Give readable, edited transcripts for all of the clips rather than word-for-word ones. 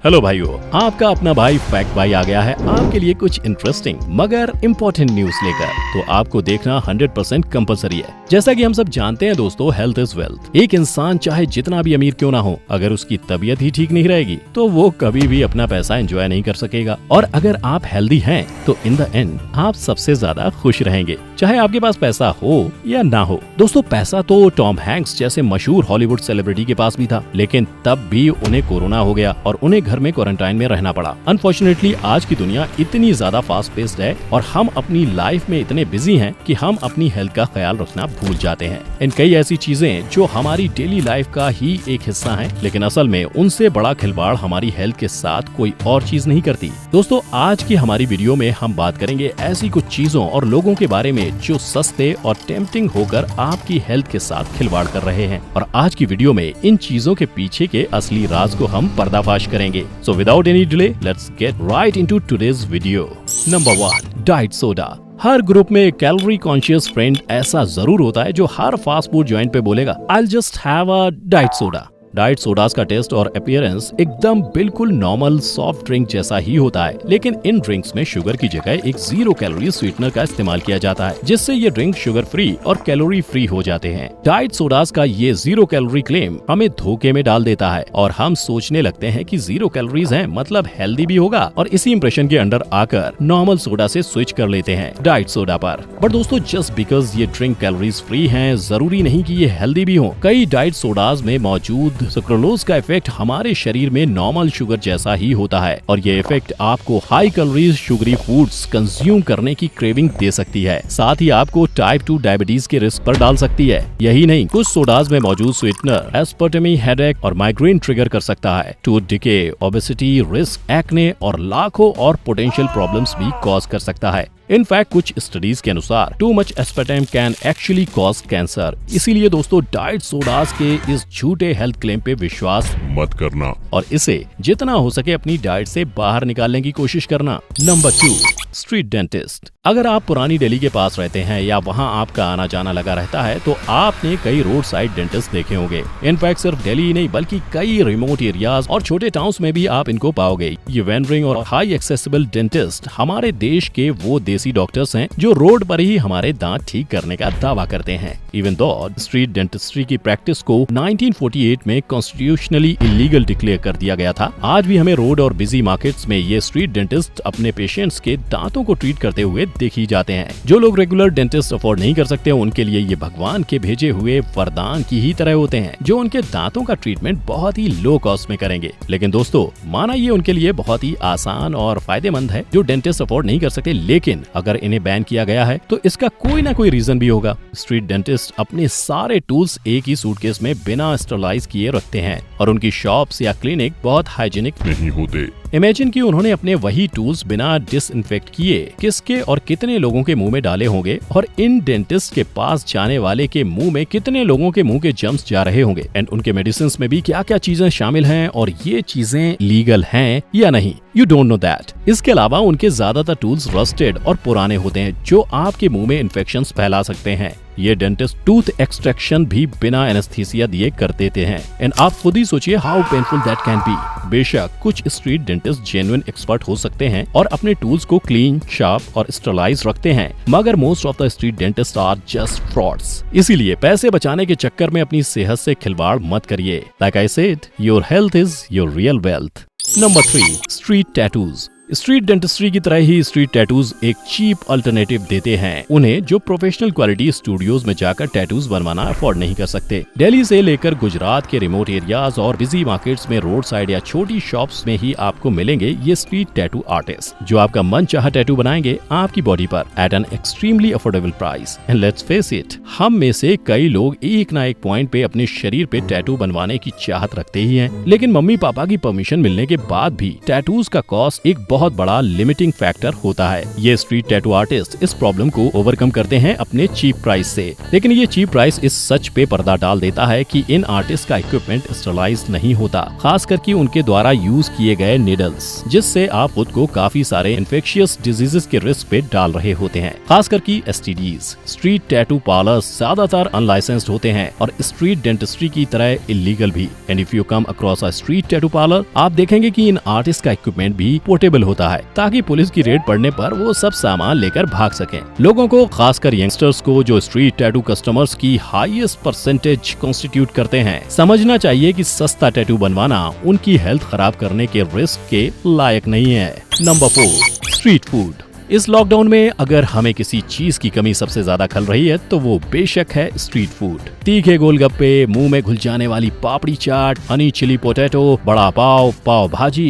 Hello भाइयों, आपका अपना भाई फैक्ट भाई आ गया है आपके लिए कुछ इंटरेस्टिंग मगर इम्पोर्टेंट न्यूज लेकर। तो आपको देखना 100% कंपलसरी है। जैसा कि हम सब जानते हैं दोस्तों, हेल्थ इज वेल्थ। एक इंसान चाहे जितना भी अमीर क्यों ना हो, अगर उसकी तबीयत ही ठीक नहीं रहेगी तो वो कभी भी अपना पैसा एंजॉय नहीं कर सकेगा। और अगर आप हेल्दी हैं तो इन द एंड आप सबसे ज्यादा खुश रहेंगे, चाहे आपके पास पैसा हो या ना हो। दोस्तों, पैसा तो टॉम हैंक्स जैसे मशहूर हॉलीवुड सेलिब्रिटी के पास भी था, लेकिन तब भी उन्हें कोरोना हो गया और उन्हें घर में क्वारंटाइन में रहना पड़ा। अनफॉर्चुनेटली आज की दुनिया इतनी ज्यादा फास्ट पेस्ड है और हम अपनी लाइफ में इतने बिजी हैं कि हम अपनी हेल्थ का ख्याल रखना भूल जाते हैं। इन कई ऐसी चीजें जो हमारी डेली लाइफ का ही एक हिस्सा हैं, लेकिन असल में उनसे बड़ा खिलवाड़ हमारी हेल्थ के साथ कोई और चीज नहीं करती। दोस्तों, आज की हमारी वीडियो में हम बात करेंगे ऐसी कुछ चीजों और लोगों के बारे में जो सस्ते और टेम्पटिंग होकर आपकी हेल्थ के साथ खिलवाड़ कर रहे हैं। और आज की वीडियो में इन चीजों के पीछे के असली राज को हम पर्दाफाश करेंगे। So without any delay, let's get right into today's video. Number 1, diet soda. हर ग्रुप में एक कैलोरी कॉन्शियस फ्रेंड ऐसा जरूर होता है जो हर फास्ट फूड जॉइंट पे बोलेगा, I'll just have a diet soda. Diet sodas का टेस्ट और अपीयरेंस एकदम बिल्कुल नॉर्मल सॉफ्ट ड्रिंक जैसा ही होता है, लेकिन इन ड्रिंक्स में शुगर की जगह एक 0 कैलोरी स्वीटनर का इस्तेमाल किया जाता है, जिससे ये ड्रिंक शुगर फ्री और कैलोरी फ्री हो जाते हैं। डाइट सोडास का ये 0 कैलोरी क्लेम हमें धोखे में डाल देता है और हम सोचने लगते हैं कि 0 कैलोरीज हैं, मतलब हेल्दी भी होगा, और इसी इंप्रेशन के अंडर आकर नॉर्मल सोडा से स्विच कर लेते हैं डाइट सोडा पर। बट दोस्तों, जस्ट बिकॉज ये ड्रिंक कैलोरीज फ्री है, जरूरी नहीं कि ये हेल्दी भी हो। कई डाइट सोडास में मौजूद सुक्रोलोज का इफेक्ट हमारे शरीर में नॉर्मल शुगर जैसा ही होता है, और ये इफेक्ट आपको high calories sugary foods consume करने की क्रेविंग दे सकती है। साथ ही आपको टाइप 2 डायबिटीज के रिस्क पर डाल सकती है। यही नहीं, कुछ सोडाज में मौजूद स्वीटनर एस्पर्टेमी, हेडेक और माइग्रेन ट्रिगर कर सकता है, tooth decay, obesity, risk, acne और लाखों और पोटेंशियल प्रॉब्लम्स भी कॉज कर सकता है। इनफैक्ट कुछ स्टडीज के अनुसार too much aspartame can actually cause cancer. इसीलिए दोस्तों, डाइट सोडास के इस झूठे हेल्थ क्लेम पे विश्वास मत करना और इसे जितना हो सके अपनी डाइट से बाहर निकालने की कोशिश करना। Number 2, street dentist. अगर आप पुरानी दिल्ली के पास रहते हैं या वहां आपका आना जाना लगा रहता है तो आपने कई रोड साइड डेंटिस्ट देखे होंगे। इनफैक्ट सिर्फ दिल्ली ही नहीं बल्कि कई रिमोट एरियाज और छोटे टाउन्स में भी आप इनको पाओगे। ये वेंडरिंग और हाई एक्सेसिबल डेंटिस्ट हमारे देश के वो देसी डॉक्टर्स हैं जो रोड पर ही हमारे दांत ठीक करने का दावा करते हैं। इवन दो स्ट्रीट डेंटिस्ट्री की प्रैक्टिस को 1948 में कॉन्स्टिट्यूशनली इलीगल डिक्लेयर कर दिया गया था, आज भी हमें रोड और बिजी मार्केट्स में ये स्ट्रीट डेंटिस्ट अपने पेशेंट्स के दांतों को ट्रीट करते हुए देखी जाते हैं। जो लोग रेगुलर डेंटिस्ट अफोर्ड नहीं कर सकते उनके लिए ये भगवान के भेजे हुए वरदान की ही तरह होते हैं, जो उनके दांतों का ट्रीटमेंट बहुत ही लो कॉस्ट में करेंगे। लेकिन दोस्तों, माना ये उनके लिए बहुत ही आसान और फायदेमंद है जो डेंटिस्ट अफोर्ड नहीं कर सकते, लेकिन अगर इन्हें बैन किया गया है तो इसका कोई ना कोई रीजन भी होगा। स्ट्रीट डेंटिस्ट अपने सारे टूल्स एक ही सूटकेस में बिना स्टरलाइज किए रखते हैं और उनकी शॉप्स या क्लिनिक बहुत हाइजीनिक नहीं होते। इमेजिन कि उन्होंने अपने वही टूल्स बिना डिसइंफेक्ट किए किसके और कितने लोगों के मुंह में डाले होंगे, और इन डेंटिस्ट के पास जाने वाले के मुंह में कितने लोगों के मुंह के जर्म्स जा रहे होंगे, एंड उनके मेडिसिन में भी क्या क्या चीजें शामिल हैं और ये चीजें लीगल हैं या नहीं, यू डोंट नो दैट। इसके अलावा उनके ज्यादातर टूल्स रस्टेड और पुराने होते हैं जो आपके मुंह में इन्फेक्शंस फैला सकते हैं। ये डेंटिस्ट टूथ एक्सट्रैक्शन भी बिना एनेस्थीसिया दिए कर देते हैं, एंड आप खुद ही सोचिए how painful that can be. बेशक कुछ स्ट्रीट डेंटिस्ट जेन्युइन एक्सपर्ट हो सकते हैं और अपने टूल्स को क्लीन, शार्प और स्टरलाइज रखते हैं, मगर most of the street dentist are just frauds. इसीलिए पैसे बचाने के चक्कर में अपनी सेहत से खिलवाड़ मत करिए। Like I said, your health is your real wealth. Number 3, street tattoos. Street dentistry की तरह ही स्ट्रीट टैटूज एक चीप अल्टरनेटिव देते हैं उन्हें जो प्रोफेशनल क्वालिटी स्टूडियोज में जाकर टैटूज बनवाना अफोर्ड नहीं कर सकते। दिल्ली से लेकर गुजरात के रिमोट एरियाज और बिजी मार्केट्स में रोड साइड या छोटी शॉप्स में ही आपको मिलेंगे ये स्ट्रीट टैटू आर्टिस्ट जो आपका मन चाहा टैटू बनाएंगे आपकी बॉडी पर at an extremely affordable price. And let's face it, हम में से कई लोग एक ना एक पॉइंट पे अपने शरीर पे टैटू बनवाने की चाहत रखते ही हैं, लेकिन मम्मी पापा की परमिशन मिलने के बाद भी टैटूज का कॉस्ट एक बहुत बड़ा लिमिटिंग फैक्टर होता है। ये स्ट्रीट टैटू आर्टिस्ट इस प्रॉब्लम को ओवरकम करते हैं अपने चीप प्राइस से, लेकिन ये चीप प्राइस इस सच पे पर्दा डाल देता है कि इन आर्टिस्ट का इक्विपमेंट स्टरलाइज्ड नहीं होता, खास करके उनके द्वारा यूज किए गए निडल्स, जिससे आप खुद को काफी सारे इन्फेक्शियस डिजीजेस के रिस्क पे डाल रहे होते हैं, खास करके STDs। स्ट्रीट टैटू पार्लर्स ज्यादातर अनलाइसेंस्ड होते हैं और स्ट्रीट डेंटिस्ट्री की तरह इलीगल भी। And if you come across a street tattoo parlour, आप देखेंगे कि इन आर्टिस्ट का इक्विपमेंट भी पोर्टेबल होता है, ताकि पुलिस की रेड पड़ने पर वो सब सामान लेकर भाग सकें। लोगों को, खासकर यंगस्टर्स को जो स्ट्रीट टैटू कस्टमर्स की हाईएस्ट परसेंटेज कॉन्स्टिट्यूट करते हैं, समझना चाहिए कि सस्ता टैटू बनवाना उनकी हेल्थ खराब करने के रिस्क के लायक नहीं है। Number 4, street food. इस लॉकडाउन में अगर हमें किसी चीज की कमी सबसे ज्यादा खल रही है तो वो बेशक है स्ट्रीट फूड। तीखे गोलगप्पे, मुंह में घुल जाने वाली पापड़ी चाट, हनी चिली पोटैटो, बड़ा पाव, पाव भाजी,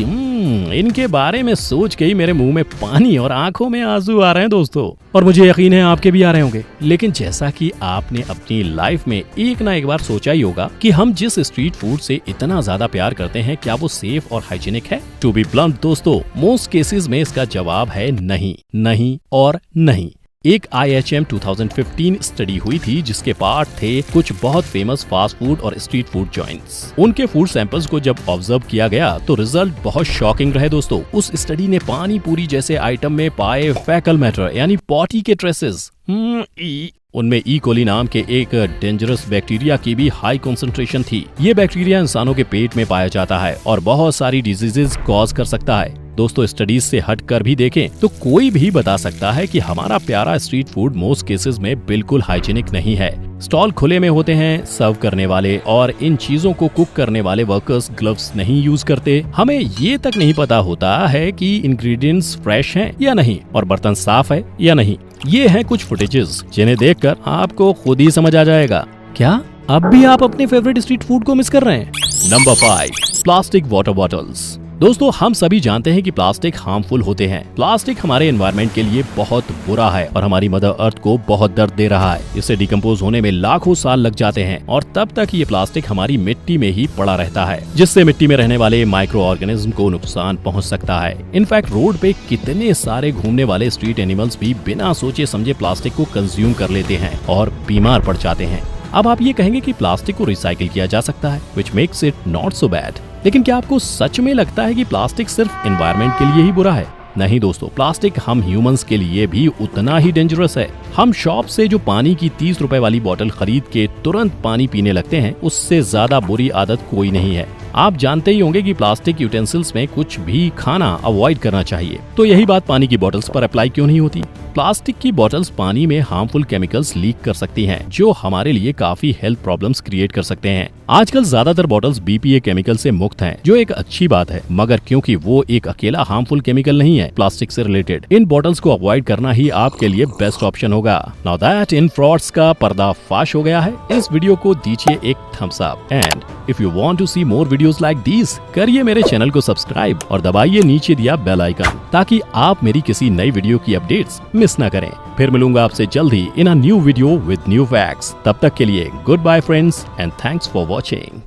इनके बारे में सोच के ही मेरे मुंह में पानी और आंखों में आंसू आ रहे हैं दोस्तों, और मुझे यकीन है आपके भी आ रहे होंगे। लेकिन जैसा कि आपने अपनी लाइफ में एक ना एक बार सोचा ही होगा कि हम जिस स्ट्रीट फूड से इतना ज्यादा प्यार करते हैं, क्या वो सेफ और हाइजीनिक है? टू बी ब्लंट दोस्तों, मोस्ट केसेस में इसका जवाब है नहीं, नहीं और नहीं। एक IHM 2015 स्टडी हुई थी जिसके पार्ट थे कुछ बहुत फेमस फास्ट फूड और स्ट्रीट फूड जॉइंट्स। उनके फूड सैंपल्स को जब ऑब्जर्व किया गया तो रिजल्ट बहुत शॉकिंग रहे दोस्तों। उस स्टडी ने पानी पूरी जैसे आइटम में पाए फैकल मैटर यानी पॉटी के ट्रेसेस, उनमें ई कोली नाम के एक डेंजरस बैक्टीरिया की भी हाई कंसंट्रेशन थी। ये बैक्टीरिया इंसानों के पेट में पाया जाता है और बहुत सारी डिजीजेस कॉज कर सकता है। दोस्तों, स्टडीज से हटकर भी देखें तो कोई भी बता सकता है कि हमारा प्यारा स्ट्रीट फूड मोस्ट केसेस में बिल्कुल हाइजीनिक नहीं है। स्टॉल खुले में होते हैं, सर्व करने वाले और इन चीजों को कुक करने वाले वर्कर्स ग्लव्स नहीं यूज करते। हमें ये तक नहीं पता होता है कि इंग्रेडिएंट्स फ्रेश हैं या नहीं और बर्तन साफ है या नहीं। ये हैं कुछ फुटेजेस जिन्हें देखकर आपको खुद ही समझ आ जाएगा। क्या अब भी आप अपने फेवरेट स्ट्रीट फूड को मिस कर रहे हैं? Number 5, plastic water bottles. दोस्तों, हम सभी जानते हैं कि प्लास्टिक हार्मफुल होते हैं। प्लास्टिक हमारे एनवायरनमेंट के लिए बहुत बुरा है और हमारी मदर अर्थ को बहुत दर्द दे रहा है। इसे डिकम्पोज होने में लाखों साल लग जाते हैं और तब तक ये प्लास्टिक हमारी मिट्टी में ही पड़ा रहता है, जिससे मिट्टी में रहने वाले माइक्रो ऑर्गेनिज्म को नुकसान पहुंच सकता है। इनफैक्ट रोड पे कितने सारे घूमने वाले स्ट्रीट एनिमल्स भी बिना सोचे समझे प्लास्टिक को कंज्यूम कर लेते हैं और बीमार पड़ जाते हैं। अब आप ये कहेंगे कि प्लास्टिक को रिसाइकिल किया जा सकता है, which makes it not so bad। लेकिन क्या आपको सच में लगता है कि प्लास्टिक सिर्फ एनवायरनमेंट के लिए ही बुरा है? नहीं दोस्तों, प्लास्टिक हम ह्यूमंस के लिए भी उतना ही डेंजरस है। हम शॉप से जो पानी की 30 रुपए वाली बोतल खरीद के तुरंत पानी पीने लगते हैं, उससे ज्यादा बुरी आदत कोई नहीं है। आप जानते ही होंगे कि प्लास्टिक यूटेंसिल्स में कुछ भी खाना अवॉइड करना चाहिए। तो यही बात पानी की बोतल्स पर अप्लाई क्यों नहीं होती? प्लास्टिक की बोतल्स पानी में हार्मफुल केमिकल्स लीक कर सकती हैं, जो हमारे लिए काफी हेल्थ प्रॉब्लम्स क्रिएट कर सकते हैं। आजकल ज्यादातर बोतल्स BPA केमिकल से मुक्त हैं, जो एक अच्छी बात है, मगर क्योंकि वो एक अकेला हार्मफुल केमिकल नहीं है प्लास्टिक से रिलेटेड, इन बोतल्स को अवॉइड करना ही आपके लिए बेस्ट ऑप्शन होगा। नाउ दैट इन फ्रॉड्स का पर्दाफाश हो गया है, इस वीडियो को दीजिए एक thumbs up and if you want to see more videos like this, करिए मेरे चैनल को सब्सक्राइब और दबाइए नीचे दिया बेल आइकन, ताकि आप मेरी किसी नई वीडियो की अपडेट्स मिस न करें। फिर मिलूंगा आपसे जल्द ही in a new video with new facts. तब तक के लिए goodbye friends and thanks for watching.